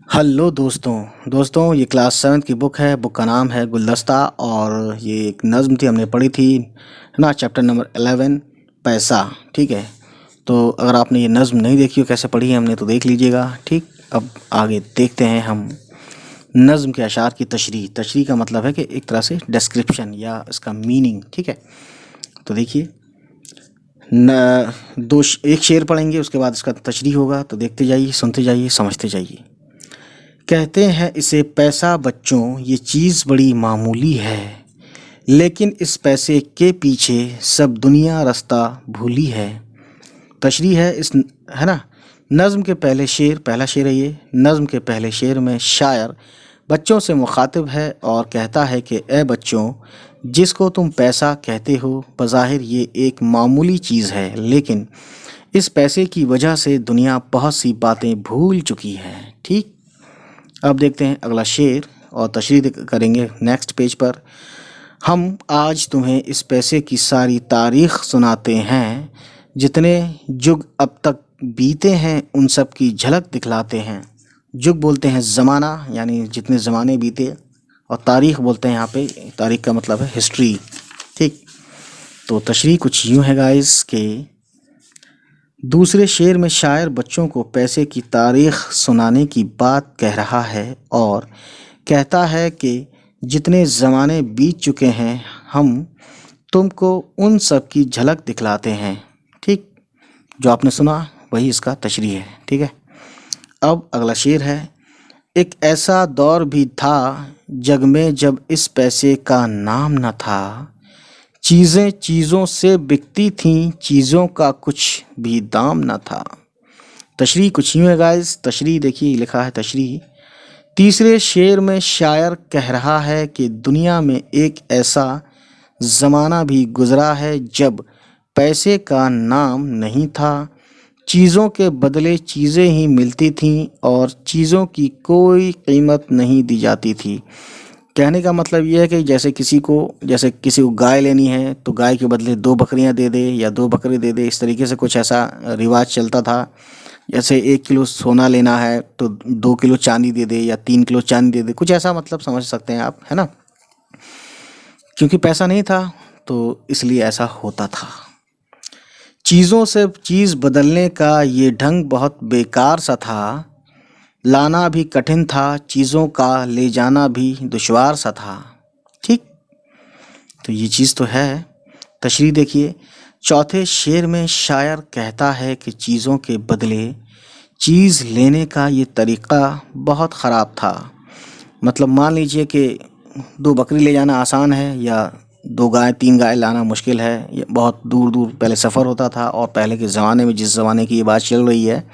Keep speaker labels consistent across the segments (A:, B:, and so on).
A: Hello दोस्तों ये class 7 की बुक है। बुक का नाम है गुलदस्ता और ये एक नज़्म थी, हमने पढ़ी थी, है ना। चैप्टर नंबर 11 पैसा। ठीक है, तो अगर आपने ये नज़्म नहीं देखी हो कैसे पढ़ी है हमने तो देख लीजिएगा। ठीक, अब आगे देखते हैं हम नज़्म के अशार की तशरीह का मतलब है कि एक तरह से डिस्क्रिप्शन या इसका मीनिंग। ठीक है, तो देखिए एक शेर पढ़ेंगे, उसके बाद इसका तशरीह होगा, तो देखते जाइए, सुनते जाइए, समझते जाइए। कहते हैं इसे पैसा बच्चों, ये चीज़ बड़ी मामूली है, लेकिन इस पैसे के पीछे सब दुनिया रास्ता भूली है। तशरीह है इस, है ना। नज़्म के पहले शेर, पहला शेर है ये। नज़्म के पहले शेर में शायर बच्चों से मुखातिब है और कहता है कि ए बच्चों, जिसको तुम पैसा कहते हो, बज़ाहिर ये एक मामूली चीज़ है, लेकिन इस पैसे की वजह से दुनिया बहुत सी बातें भूल चुकी है। ठीक, अब देखते हैं अगला शेर और तशरीह करेंगे नेक्स्ट पेज पर। हम आज तुम्हें इस पैसे की सारी तारीख़ सुनाते हैं, जितने जुग अब तक बीते हैं उन सब की झलक दिखलाते हैं। जुग बोलते हैं ज़माना, यानी जितने ज़माने बीते, और तारीख़ बोलते हैं यहाँ पे, तारीख़ का मतलब है हिस्ट्री। ठीक, तो तशरीह कुछ यूँ है गाइस कि दूसरे शेर में शायर बच्चों को पैसे की तारीख़ सुनाने की बात कह रहा है और कहता है कि जितने ज़माने बीत चुके हैं हम तुमको उन सब की झलक दिखलाते हैं। ठीक, जो आपने सुना वही इसका तशरीह है। ठीक है, अब अगला शेर है। एक ऐसा दौर भी था जग में जब इस पैसे का नाम न था, चीज़ें चीज़ों से बिकती थीं, चीज़ों का कुछ भी दाम न था। तशरीह कुछ यूँ है गाइस, तशरीह देखिए, लिखा है तशरीह। तीसरे शेर में शायर कह रहा है कि दुनिया में एक ऐसा ज़माना भी गुज़रा है जब पैसे का नाम नहीं था, चीज़ों के बदले चीज़ें ही मिलती थीं और चीज़ों की कोई कीमत नहीं दी जाती थी। कहने का मतलब ये है कि जैसे किसी को गाय लेनी है तो गाय के बदले 2 बकरियां दे दे या 2 बकरे दे दे, इस तरीके से कुछ ऐसा रिवाज चलता था। जैसे 1 किलो सोना लेना है तो 2 किलो चांदी दे दे या 3 किलो चांदी दे दे, कुछ ऐसा मतलब समझ सकते हैं आप, है ना। क्योंकि पैसा नहीं था तो इसलिए ऐसा होता था। चीज़ों से चीज़ बदलने का ये ढंग बहुत बेकार सा था, लाना भी कठिन था, चीज़ों का ले जाना भी दुश्वार सा था। ठीक, तो ये चीज़ तो है। तशरीह देखिए, चौथे शेर में शायर कहता है कि चीज़ों के बदले चीज़ लेने का ये तरीक़ा बहुत ख़राब था। मतलब मान लीजिए कि 2 बकरी ले जाना आसान है या 2 गाय 3 गाय लाना मुश्किल है। ये बहुत दूर दूर पहले सफ़र होता था, और पहले के ज़माने में, जिस ज़माने की ये बात चल रही है,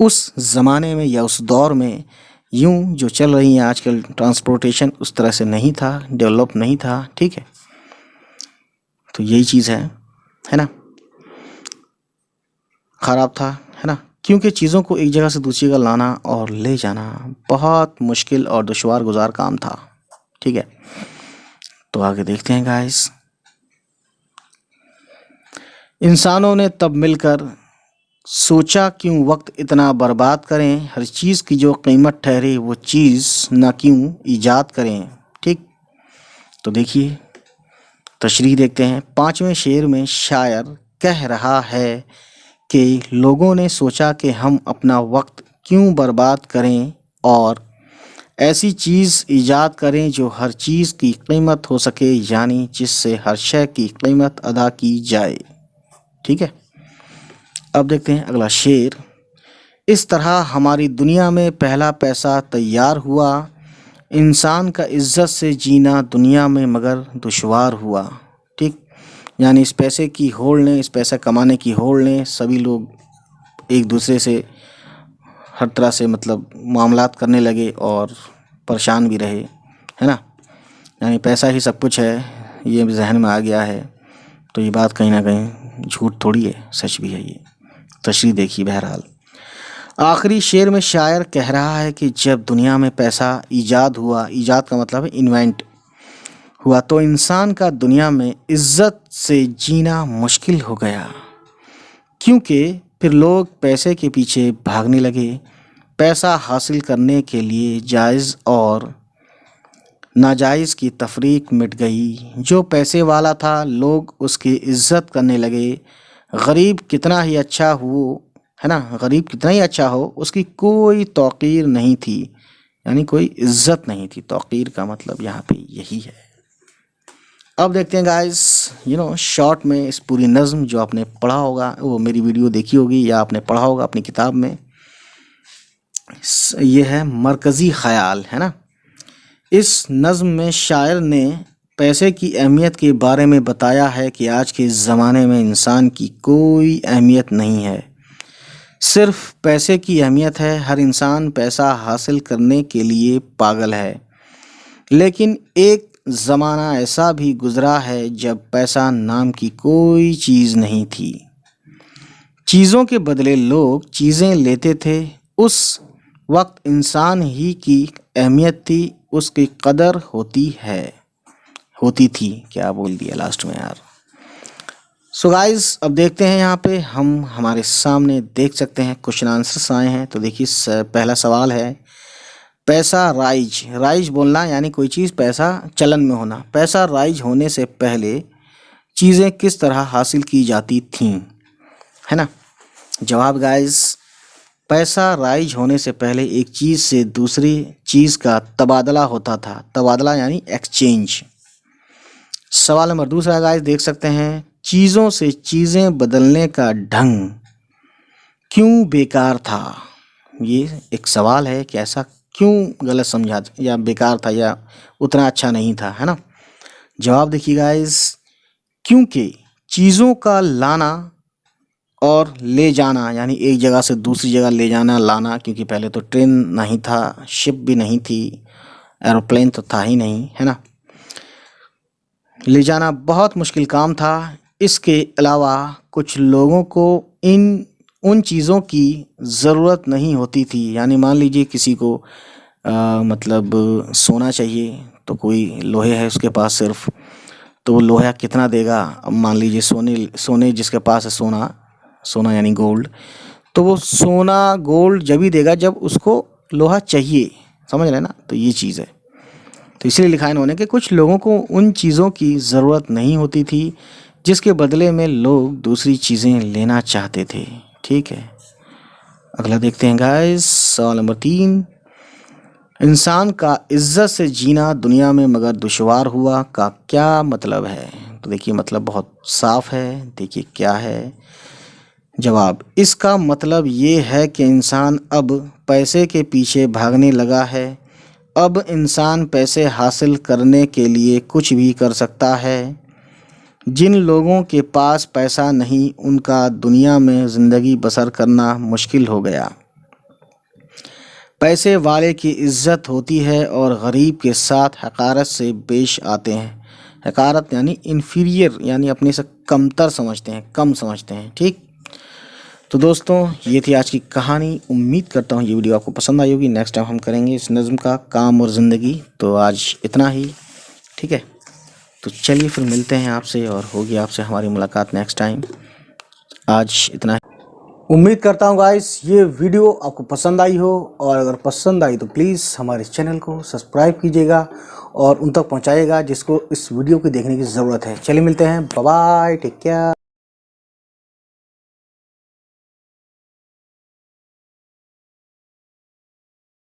A: उस ज़माने में या उस दौर में यूँ जो चल रही है आजकल ट्रांसपोर्टेशन, उस तरह से नहीं था, डेवलप नहीं था। ठीक है, तो यही चीज़ है ना, ख़राब था, है ना। क्योंकि चीज़ों को एक जगह से दूसरी जगह लाना और ले जाना बहुत मुश्किल और दुश्वार गुजार काम था। ठीक है, तो आगे देखते हैं गाइस। इंसानों ने तब मिलकर सोचा क्यों वक्त इतना बर्बाद करें, हर चीज़ की जो कीमत ठहरे वो चीज़ ना क्यों ईजाद करें। ठीक, तो देखिए तशरीह देखते हैं। 5वें शेर में शायर कह रहा है कि लोगों ने सोचा कि हम अपना वक्त क्यों बर्बाद करें और ऐसी चीज़ ईजाद करें जो हर चीज़ की कीमत हो सके, यानी जिससे हर शय की कीमत अदा की जाए। ठीक है, अब देखते हैं अगला शेर। इस तरह हमारी दुनिया में पहला पैसा तैयार हुआ, इंसान का इज्जत से जीना दुनिया में मगर दुश्वार हुआ। ठीक, यानी इस पैसे की होड़ ने, इस पैसा कमाने की होड़ ने सभी लोग एक दूसरे से हर तरह से मतलब मामलात करने लगे और परेशान भी रहे, है ना। यानी पैसा ही सब कुछ है, ये जहन में आ गया है। तो ये बात कहीं ना कहीं झूठ थोड़ी है, सच भी है ये। तशरीह देखिए। बहरहाल आखिरी शेर में शायर कह रहा है कि जब दुनिया में पैसा ईजाद हुआ, ईजाद का मतलब है इन्वेंट हुआ, तो इंसान का दुनिया में इज्जत से जीना मुश्किल हो गया, क्योंकि फिर लोग पैसे के पीछे भागने लगे। پیسہ حاصل کرنے کے لیے جائز اور ناجائز کی تفریق مٹ گئی۔ جو پیسے والا تھا لوگ اس کی عزت کرنے لگے، غریب کتنا ہی اچھا ہو، ہے نا، غریب کتنا ہی اچھا ہو اس کی کوئی توقیر نہیں تھی، یعنی کوئی عزت نہیں تھی۔ توقیر کا مطلب یہاں پہ یہی ہے۔ اب دیکھتے ہیں گائز شارٹ میں اس پوری نظم جو آپ نے پڑھا ہوگا، وہ میری ویڈیو دیکھی ہوگی یا آپ نے پڑھا ہوگا اپنی کتاب میں۔ یہ ہے مرکزی خیال، ہے نا۔ اس نظم میں شاعر نے پیسے کی اہمیت کے بارے میں بتایا ہے کہ آج کے زمانے میں انسان کی کوئی اہمیت نہیں ہے، صرف پیسے کی اہمیت ہے۔ ہر انسان پیسہ حاصل کرنے کے لیے پاگل ہے، لیکن ایک زمانہ ایسا بھی گزرا ہے جب پیسہ نام کی کوئی چیز نہیں تھی۔ چیزوں کے بدلے لوگ چیزیں لیتے تھے۔ اس وقت انسان ہی کی اہمیت تھی، اس کی قدر ہوتی تھی۔ کیا بول دیا لاسٹ میں یار۔ سو گائز اب دیکھتے ہیں، یہاں پہ ہمارے سامنے دیکھ سکتے ہیں کوشچن آنسرس آئے ہیں۔ تو دیکھیے پہلا سوال ہے، پیسہ رائج بولنا یعنی کوئی چیز پیسہ چلن میں ہونا۔ پیسہ رائج ہونے سے پہلے چیزیں کس طرح حاصل کی جاتی تھیں، ہے نا۔ جواب گائز، پیسہ رائج ہونے سے پہلے ایک چیز سے دوسری چیز کا تبادلہ ہوتا تھا۔ تبادلہ یعنی ایکسچینج۔ سوال نمبر دوسرا گائز دیکھ سکتے ہیں، چیزوں سے چیزیں بدلنے کا ڈھنگ کیوں بیکار تھا۔ یہ ایک سوال ہے کہ ایسا کیوں غلط سمجھا یا بیکار تھا یا اتنا اچھا نہیں تھا، ہے نا۔ جواب دیکھیے گائز، کیونکہ چیزوں کا لانا اور لے جانا یعنی ایک جگہ سے دوسری جگہ لے جانا لانا، کیونکہ پہلے تو ٹرین نہیں تھا، شپ بھی نہیں تھی، ایروپلین تو تھا ہی نہیں، ہے نا۔ لے جانا بہت مشکل کام تھا۔ اس کے علاوہ کچھ لوگوں کو ان چیزوں کی ضرورت نہیں ہوتی تھی، یعنی مان لیجیے کسی کو مطلب سونا چاہیے تو کوئی لوہے ہے اس کے پاس صرف، تو وہ لوہا کتنا دے گا۔ اب مان لیجیے سونے جس کے پاس ہے سونا یعنی گولڈ، تو وہ سونا گولڈ جب ہی دے گا جب اس کو لوہا چاہیے، سمجھ رہے نا۔ تو یہ چیز ہے، تو اسی لیے لکھا انہوں نے کہ کچھ لوگوں کو ان چیزوں کی ضرورت نہیں ہوتی تھی جس کے بدلے میں لوگ دوسری چیزیں لینا چاہتے تھے۔ ٹھیک ہے، اگلا دیکھتے ہیں گائز۔ سوال نمبر 3، انسان کا عزت سے جینا دنیا میں مگر دشوار ہوا کا کیا مطلب ہے۔ تو دیکھیے مطلب بہت صاف ہے، دیکھیے کیا ہے۔ جواب، اس کا مطلب یہ ہے کہ انسان اب پیسے کے پیچھے بھاگنے لگا ہے۔ اب انسان پیسے حاصل کرنے کے لیے کچھ بھی کر سکتا ہے۔ جن لوگوں کے پاس پیسہ نہیں ان کا دنیا میں زندگی بسر کرنا مشکل ہو گیا۔ پیسے والے کی عزت ہوتی ہے اور غریب کے ساتھ حقارت سے پیش آتے ہیں۔ حقارت یعنی انفیریئر، یعنی اپنے سے کمتر سمجھتے ہیں، کم سمجھتے ہیں۔ ٹھیک، تو دوستوں یہ تھی آج کی کہانی۔ امید کرتا ہوں یہ ویڈیو آپ کو پسند آئی ہوگی۔ نیکسٹ ٹائم ہم کریں گے اس نظم کا کام اور زندگی۔ تو آج اتنا ہی، ٹھیک ہے۔ تو چلیے پھر ملتے ہیں آپ سے اور ہوگی آپ سے ہماری ملاقات نیکسٹ ٹائم۔ آج اتنا ہی۔ امید کرتا ہوں گائز یہ ویڈیو آپ کو پسند آئی ہو، اور اگر پسند آئی تو پلیز ہمارے چینل کو سبسکرائب کیجیے گا اور ان تک پہنچائیے گا جس کو اس ویڈیو کو دیکھنے کی ضرورت ہے۔ چلیے ملتے ہیں، بائے بائے، ٹیک کیئر۔